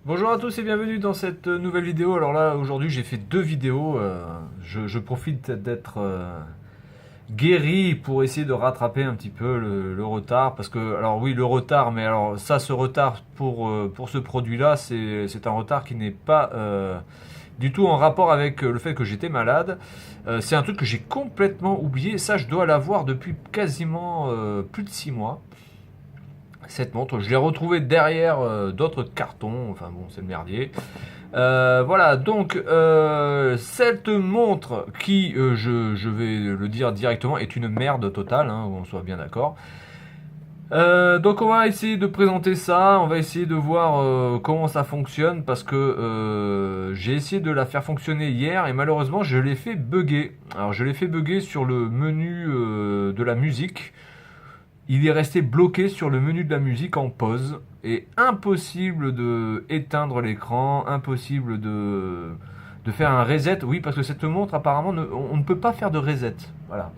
Bonjour à tous et bienvenue dans cette nouvelle vidéo. Alors là, aujourd'hui, j'ai fait deux vidéos. Je profite d'être guéri pour essayer de rattraper un petit peu le retard. Parce que, alors oui, le retard, mais alors ça, ce retard pour ce produit-là, c'est un retard qui n'est pas du tout en rapport avec le fait que j'étais malade. C'est un truc que j'ai complètement oublié. Ça, je dois l'avoir depuis quasiment plus de 6 mois. Cette montre, je l'ai retrouvée derrière d'autres cartons, enfin bon, c'est le merdier. Voilà, donc cette montre qui, je vais le dire directement, est une merde totale, hein, on soit bien d'accord. Donc on va essayer de présenter ça, on va essayer de voir comment ça fonctionne, parce que j'ai essayé de la faire fonctionner hier et malheureusement je l'ai fait bugger. Alors je l'ai fait bugger sur le menu de la musique. Il est resté bloqué sur le menu de la musique en pause et impossible de éteindre l'écran, impossible de faire un reset. Oui, parce que cette montre apparemment on ne peut pas faire de reset. Voilà.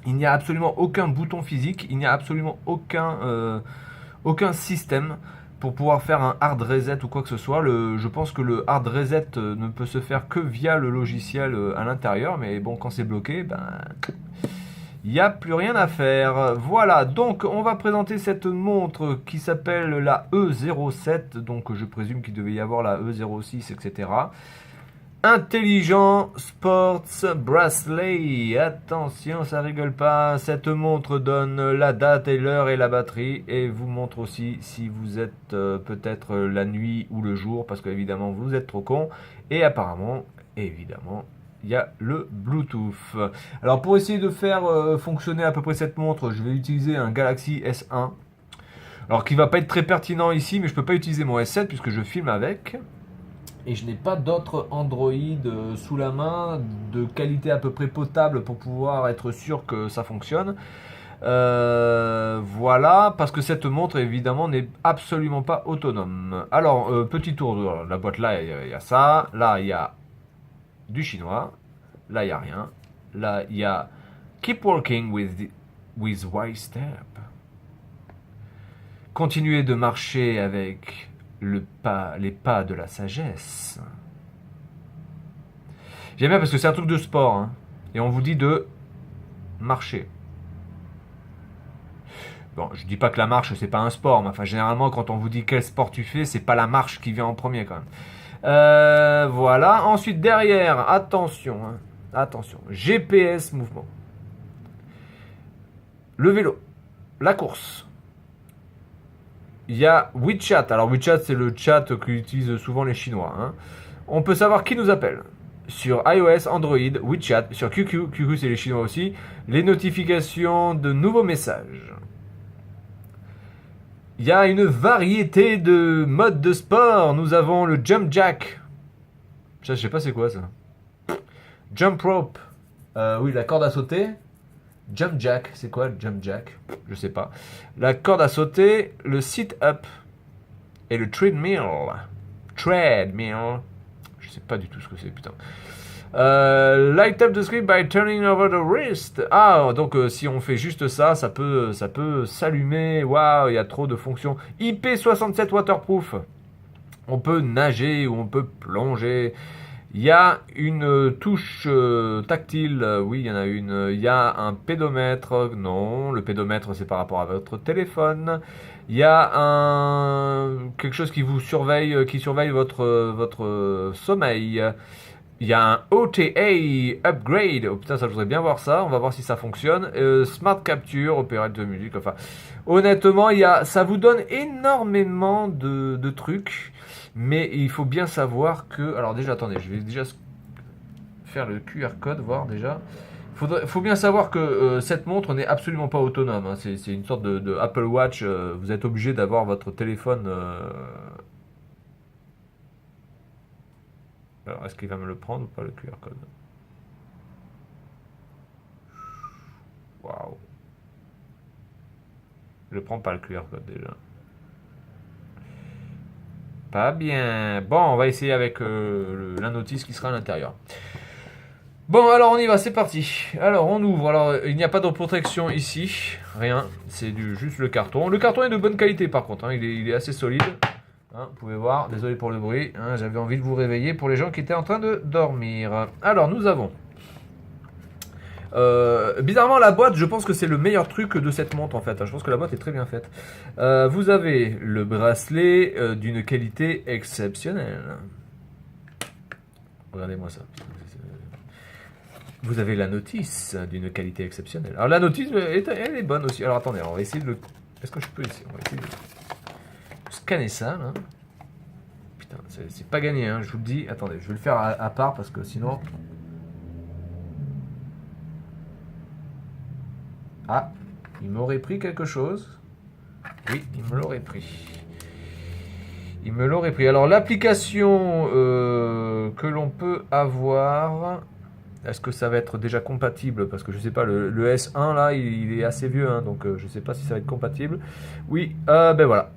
Il n'y a absolument aucun bouton physique, il n'y a absolument aucun système pour pouvoir faire un hard reset ou quoi que ce soit. Je pense que le hard reset ne peut se faire que via le logiciel à l'intérieur, mais bon, quand c'est bloqué, ben il n'y a plus rien à faire. Voilà, donc on va présenter cette montre qui s'appelle la E07. Donc je présume qu'il devait y avoir la E06, etc. Intelligent Sports Bracelet. Attention, ça rigole pas. Cette montre donne la date et l'heure et la batterie. Et vous montre aussi si vous êtes peut-être la nuit ou le jour. Parce qu'évidemment, vous êtes trop con. Et apparemment, évidemment, il y a le Bluetooth. Alors pour essayer de faire fonctionner à peu près cette montre, je vais utiliser un Galaxy S1. Alors qui va pas être très pertinent ici, mais je peux pas utiliser mon S7 puisque je filme avec. Et je n'ai pas d'autres Android sous la main de qualité à peu près potable pour pouvoir être sûr que ça fonctionne. Voilà, parce que cette montre évidemment n'est absolument pas autonome. Alors, petit tour de la boîte, là il y a ça, là il y a du chinois, là il n'y a rien, là il y a Keep working with wise step. Continuez de marcher avec les pas de la sagesse. J'aime bien parce que c'est un truc de sport, hein, et on vous dit de marcher. Bon, je dis pas que la marche c'est pas un sport, mais enfin généralement quand on vous dit quel sport tu fais, c'est pas la marche qui vient en premier quand même. Voilà. Ensuite derrière, attention, hein, attention, GPS mouvement, le vélo, la course. Il y a WeChat. Alors WeChat c'est le chat qu'utilisent souvent les Chinois. Hein. On peut savoir qui nous appelle. Sur iOS, Android, WeChat, sur QQ, QQ c'est les Chinois aussi, les notifications de nouveaux messages. Il y a une variété de modes de sport. Nous avons le Jump Jack. Je sais pas c'est quoi ça. Jump Rope. Oui, la corde à sauter. Jump Jack. C'est quoi le Jump Jack? Je sais pas. La corde à sauter, le Sit-Up et le Treadmill. Treadmill. Je sais pas du tout ce que c'est, putain. Light up the screen by turning over the wrist. Ah, donc si on fait juste ça, ça peut s'allumer. Waouh, il y a trop de fonctions. IP67 waterproof. On peut nager ou on peut plonger. Il y a une touche tactile. Oui, il y en a une. Il y a un pédomètre. Non, le pédomètre c'est par rapport à votre téléphone. Il y a quelque chose qui vous surveille, qui surveille votre sommeil. Il y a un OTA upgrade. Oh putain, ça je voudrais bien voir ça. On va voir si ça fonctionne. Smart capture, opérette de musique. Enfin, honnêtement, ça vous donne énormément de trucs. Mais il faut bien savoir que... Alors déjà, attendez, je vais déjà faire le QR code, voir déjà. Faut bien savoir que cette montre n'est absolument pas autonome. Hein. C'est une sorte de Apple Watch. Vous êtes obligé d'avoir votre téléphone... Alors, est-ce qu'il va me le prendre ou pas, le QR code? Waouh. Je prends pas le QR code déjà. Pas bien. Bon, on va essayer avec la notice qui sera à l'intérieur. Bon, alors on y va, c'est parti. Alors on ouvre. Alors il n'y a pas de protection ici, rien. C'est juste le carton. Le carton est de bonne qualité par contre. Hein. Il est assez solide. Hein, vous pouvez voir, désolé pour le bruit, hein, j'avais envie de vous réveiller pour les gens qui étaient en train de dormir. Alors, nous avons... bizarrement, la boîte, je pense que c'est le meilleur truc de cette montre en fait. Je pense que la boîte est très bien faite. Vous avez le bracelet d'une qualité exceptionnelle. Regardez-moi ça. Vous avez la notice d'une qualité exceptionnelle. Alors la notice, elle est bonne aussi. Alors attendez, on va essayer de le... Est-ce que je peux essayer? On va essayer de scanner ça là. Putain, c'est pas gagné, hein, je vous le dis. Attendez, je vais le faire à part parce que sinon... Ah, il m'aurait pris quelque chose. Oui, il me l'aurait pris. Il me l'aurait pris. Alors l'application que l'on peut avoir, est-ce que ça va être déjà compatible? Parce que je sais pas, le S1 là, il est assez vieux, hein, donc je sais pas si ça va être compatible. Oui, ben voilà.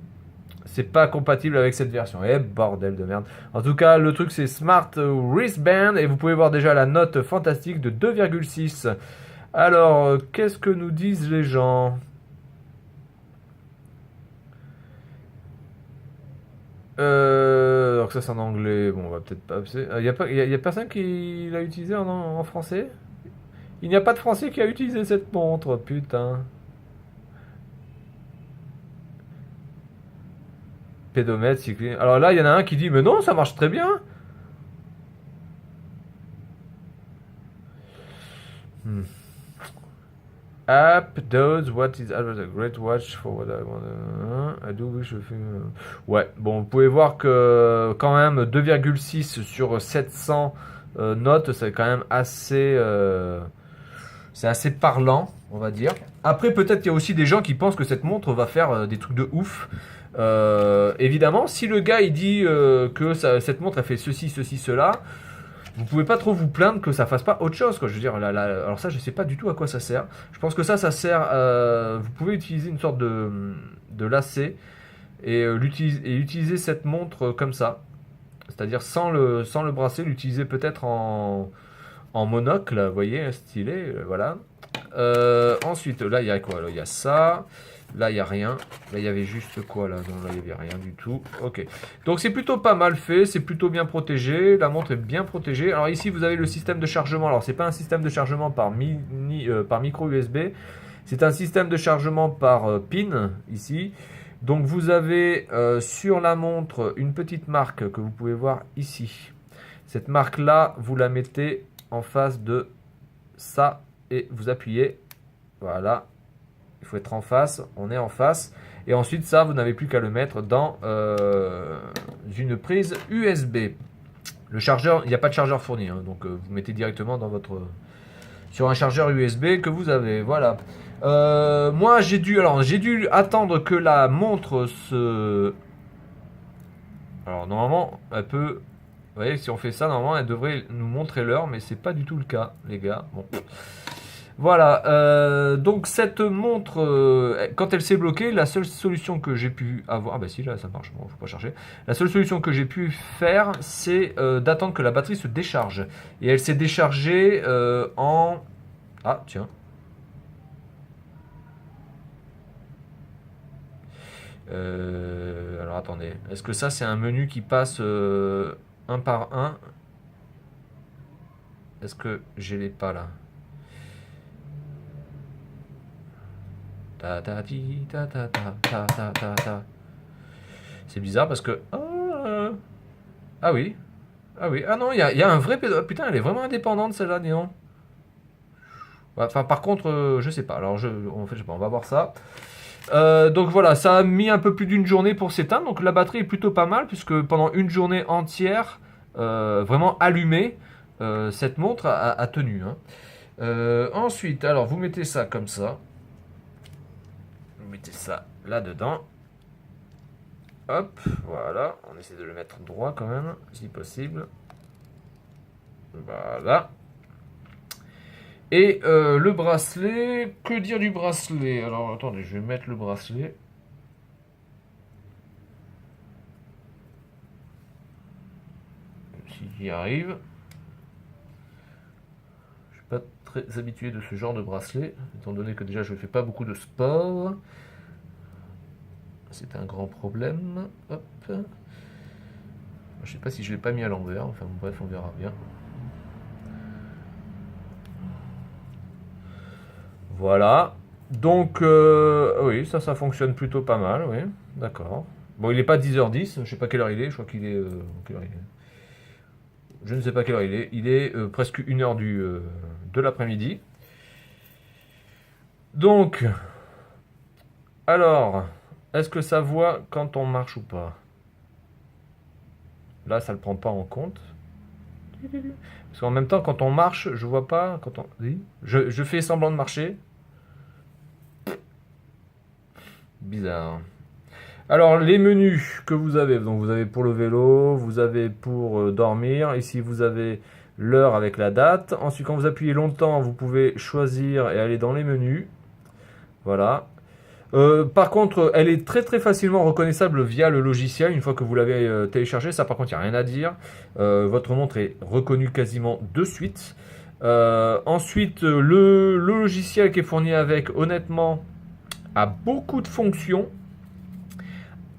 C'est pas compatible avec cette version. Eh bordel de merde. En tout cas, le truc c'est Smart Wristband et vous pouvez voir déjà la note fantastique de 2,6. Alors, qu'est-ce que nous disent les gens? Alors ça c'est en anglais, bon on va peut-être pas... Il y a personne qui l'a utilisé en français? Il n'y a pas de français qui a utilisé cette montre, putain. Pédomètre, cyclisme... Alors là il y en a un qui dit, mais non ça marche très bien. App does what is a great watch for what I want. I do wish a few... Ouais, bon, vous pouvez voir que quand même 2,6 sur 700 notes, c'est quand même assez... c'est assez parlant, on va dire. Après, peut-être qu'il y a aussi des gens qui pensent que cette montre va faire des trucs de ouf. Évidemment, si le gars il dit que cette montre a fait ceci, ceci, cela... Vous pouvez pas trop vous plaindre que ça fasse pas autre chose, quoi. Je veux dire, alors ça, je sais pas du tout à quoi ça sert. Je pense que ça sert. Vous pouvez utiliser une sorte de lacet et utiliser cette montre comme ça, c'est-à-dire sans le bracelet, l'utiliser peut-être en monocle, vous voyez, stylé, voilà. Ensuite, là, il y a quoi? Là, il y a ça. Là, il n'y a rien. Là, il y avait juste quoi là? Non, là, il n'y avait rien du tout. Ok. Donc, c'est plutôt pas mal fait. C'est plutôt bien protégé. La montre est bien protégée. Alors, ici, vous avez le système de chargement. Alors, c'est pas un système de chargement par micro USB. C'est un système de chargement par pin, ici. Donc, vous avez sur la montre une petite marque que vous pouvez voir ici. Cette marque-là, vous la mettez en face de ça et vous appuyez. Voilà. Il faut être en face, on est en face. Et ensuite, ça, vous n'avez plus qu'à le mettre dans une prise USB. Le chargeur, il n'y a pas de chargeur fourni, hein, donc vous mettez directement dans sur un chargeur USB que vous avez. Voilà. Moi, j'ai dû attendre que la montre se... Alors, normalement, elle peut... Vous voyez, si on fait ça, normalement, elle devrait nous montrer l'heure, mais c'est pas du tout le cas, les gars. Bon. Voilà, donc cette montre, quand elle s'est bloquée, la seule solution que j'ai pu avoir... Ah bah si, là ça marche, bon, faut pas chercher. La seule solution que j'ai pu faire, c'est d'attendre que la batterie se décharge. Et elle s'est déchargée en... Ah, tiens. Alors attendez, est-ce que ça c'est un menu qui passe un par un? Est-ce que j'ai les pas là? Ta ta ti ta ta ta ta ta ta ta. C'est bizarre parce que... Ah oui. Ah oui. Ah non, il y a un vrai pédo... Putain, elle est vraiment indépendante celle-là, dis donc. Enfin, par contre, je sais pas. Alors, en fait, je sais pas, on va voir ça. Donc voilà, ça a mis un peu plus d'une journée pour s'éteindre. Donc la batterie est plutôt pas mal puisque pendant une journée entière, vraiment allumée, cette montre a tenu. Hein. Ensuite, alors vous mettez ça comme ça. Vous mettez ça là-dedans. Hop, voilà. On essaie de le mettre droit quand même, si possible. Voilà. Et le bracelet, que dire du bracelet? Alors attendez, je vais mettre le bracelet. Si j'y arrive. Je suis pas très habitué de ce genre de bracelet, étant donné que déjà je ne fais pas beaucoup de sport. c'est un grand problème. Hop. Je sais pas si je l'ai pas mis à l'envers, enfin bref, on verra bien. Voilà. Donc, oui, ça fonctionne plutôt pas mal, oui. D'accord. Bon, il n'est pas 10h10, je sais pas quelle heure il est, je crois qu'il est... quelle heure il est. Je ne sais pas quelle heure il est. Il est presque 1h de l'après-midi. Donc, alors, est-ce que ça voit quand on marche ou pas? Là, ça ne le prend pas en compte. Parce qu'en même temps, quand on marche, je vois pas. Quand on... Oui. Je fais semblant de marcher. Bizarre. Alors, les menus que vous avez. Donc, vous avez pour le vélo, vous avez pour dormir. Ici, vous avez l'heure avec la date. Ensuite, quand vous appuyez longtemps, vous pouvez choisir et aller dans les menus. Voilà. Par contre, elle est très très facilement reconnaissable via le logiciel une fois que vous l'avez téléchargé. Ça, par contre, il n'y a rien à dire. Votre montre est reconnue quasiment de suite. Ensuite, le logiciel qui est fourni avec, honnêtement, a beaucoup de fonctions.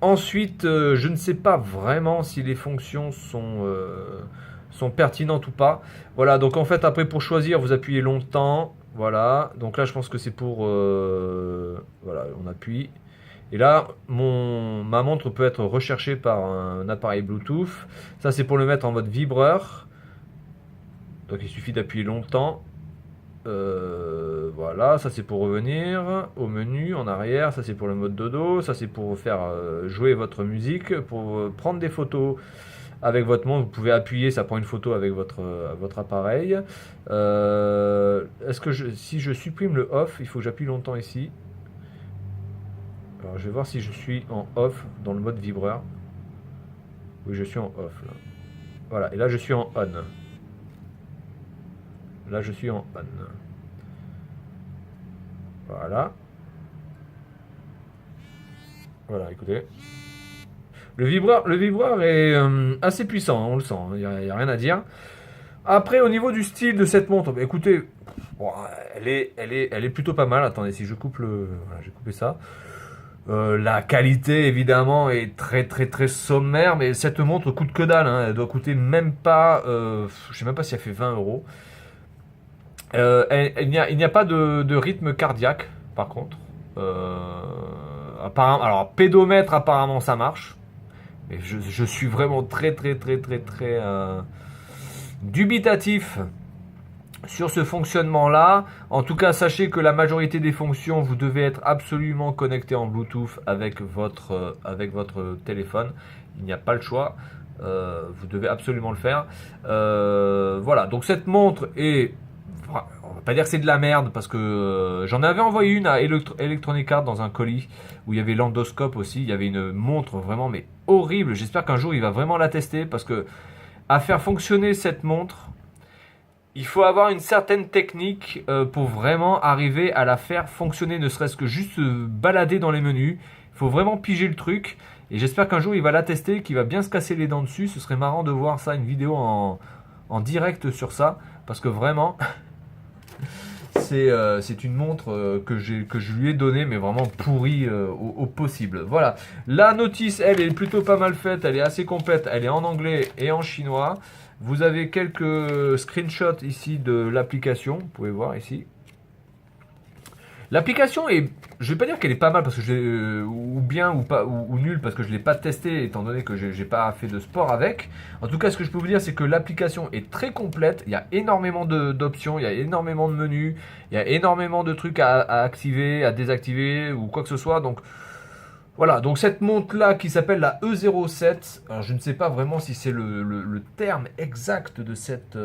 Ensuite, je ne sais pas vraiment si les fonctions sont pertinentes ou pas. Voilà, donc en fait, après, pour choisir, vous appuyez longtemps. Voilà, donc là je pense que c'est pour... voilà, on appuie. Et là, ma montre peut être recherchée par un appareil Bluetooth. Ça c'est pour le mettre en mode vibreur. Donc il suffit d'appuyer longtemps. Voilà, ça c'est pour revenir au menu en arrière. Ça c'est pour le mode dodo. Ça c'est pour faire jouer votre musique, pour prendre des photos. Avec votre montre, vous pouvez appuyer, ça prend une photo avec votre appareil. Est-ce que si je supprime le off, il faut que j'appuie longtemps ici. Alors je vais voir si je suis en off dans le mode vibreur. Oui, je suis en off là. Voilà, et là je suis en on. Là je suis en on. Voilà. Voilà, écoutez. Le vibreur est assez puissant, on le sent, il n'y a rien à dire. Après, au niveau du style de cette montre, bah, écoutez, bon, elle est plutôt pas mal. Attendez, si je coupe le... Voilà, j'ai coupé ça. La qualité, évidemment, est très très très sommaire, mais cette montre coûte que dalle, hein. Elle doit coûter même pas... je sais même pas si elle fait 20 euros. Il n'y a pas de rythme cardiaque, par contre. Apparemment, alors, pédomètre, apparemment, ça marche. Mais je suis vraiment très très très très très dubitatif sur ce fonctionnement-là. En tout cas, sachez que la majorité des fonctions, vous devez être absolument connecté en Bluetooth avec votre téléphone. Il n'y a pas le choix. Vous devez absolument le faire. Voilà, donc cette montre est... On va pas dire que c'est de la merde parce que j'en avais envoyé une à Electronic Arts dans un colis où il y avait l'endoscope aussi. Il y avait une montre vraiment mais horrible. J'espère qu'un jour il va vraiment la tester parce que à faire fonctionner cette montre, il faut avoir une certaine technique pour vraiment arriver à la faire fonctionner, ne serait-ce que juste se balader dans les menus. Il faut vraiment piger le truc. Et j'espère qu'un jour il va la tester, qu'il va bien se casser les dents dessus. Ce serait marrant de voir ça, une vidéo en direct sur ça. Parce que vraiment, c'est une montre que je lui ai donnée, mais vraiment pourrie au possible. Voilà, la notice, elle est plutôt pas mal faite, elle est assez complète, elle est en anglais et en chinois. Vous avez quelques screenshots ici de l'application, vous pouvez voir ici. L'application est, je vais pas dire qu'elle est pas mal parce que ou bien ou pas ou nulle parce que je l'ai pas testé étant donné que j'ai pas fait de sport avec. En tout cas, ce que je peux vous dire, c'est que l'application est très complète. Il y a énormément d'options, il y a énormément de menus, il y a énormément de trucs à activer, à désactiver ou quoi que ce soit. Donc voilà, donc cette montre-là qui s'appelle la E07, alors je ne sais pas vraiment si c'est le terme exact de cette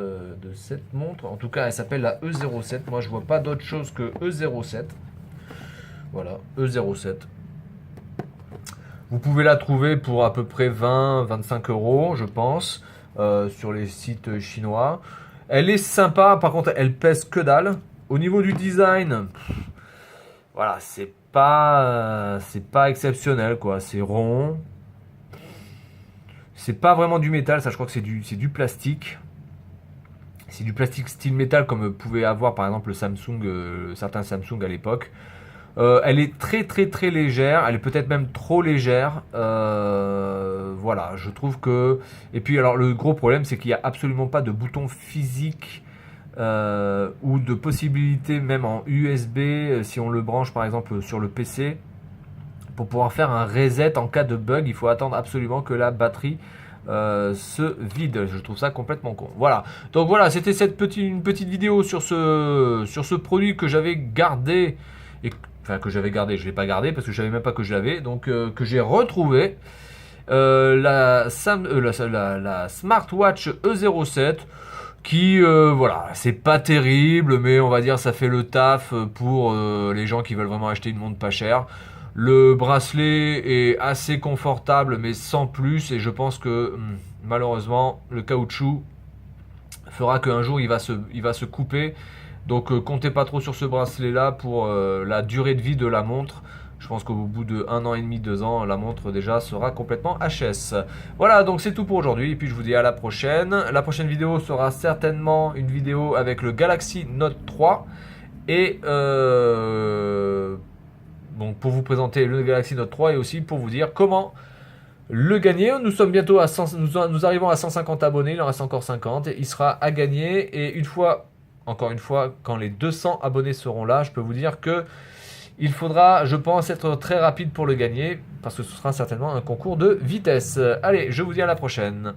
montre, en tout cas elle s'appelle la E07, moi je vois pas d'autre chose que E07, voilà, E07. Vous pouvez la trouver pour à peu près 20-25 euros, je pense, sur les sites chinois. Elle est sympa, par contre elle pèse que dalle. Au niveau du design, voilà, c'est pas exceptionnel quoi, c'est rond. C'est pas vraiment du métal, ça je crois que c'est du plastique. C'est du plastique style métal comme pouvait avoir par exemple le Samsung, certains Samsung à l'époque. Elle est très légère, elle est peut-être même trop légère. Voilà, je trouve que... Et puis alors le gros problème c'est qu'il n'y a absolument pas de bouton physique ou de possibilité même en USB si on le branche par exemple sur le PC. Pour pouvoir faire un reset en cas de bug, il faut attendre absolument que la batterie se vide. Je trouve ça complètement con. Voilà. Donc voilà, c'était une petite vidéo sur ce produit que j'avais gardé. Enfin, que j'avais gardé. Je ne l'ai pas gardé parce que je ne savais même pas que je l'avais. Donc, que j'ai retrouvé. La Smartwatch E07. Qui, voilà, c'est pas terrible, mais on va dire ça fait le taf pour les gens qui veulent vraiment acheter une montre pas chère. Le bracelet est assez confortable, mais sans plus, et je pense que malheureusement, le caoutchouc fera qu'un jour il va se couper. Donc comptez pas trop sur ce bracelet là pour la durée de vie de la montre. Je pense qu'au bout de 1 an et demi, 2 ans, la montre déjà sera complètement HS. Voilà, donc c'est tout pour aujourd'hui. Et puis je vous dis à la prochaine. La prochaine vidéo sera certainement une vidéo avec le Galaxy Note 3. Et donc pour vous présenter le Galaxy Note 3 et aussi pour vous dire comment le gagner. Nous sommes bientôt à 100, nous arrivons à 150 abonnés, il en reste encore 50. Il sera à gagner et encore une fois, quand les 200 abonnés seront là, je peux vous dire que il faudra, je pense, être très rapide pour le gagner parce que ce sera certainement un concours de vitesse. Allez, je vous dis à la prochaine.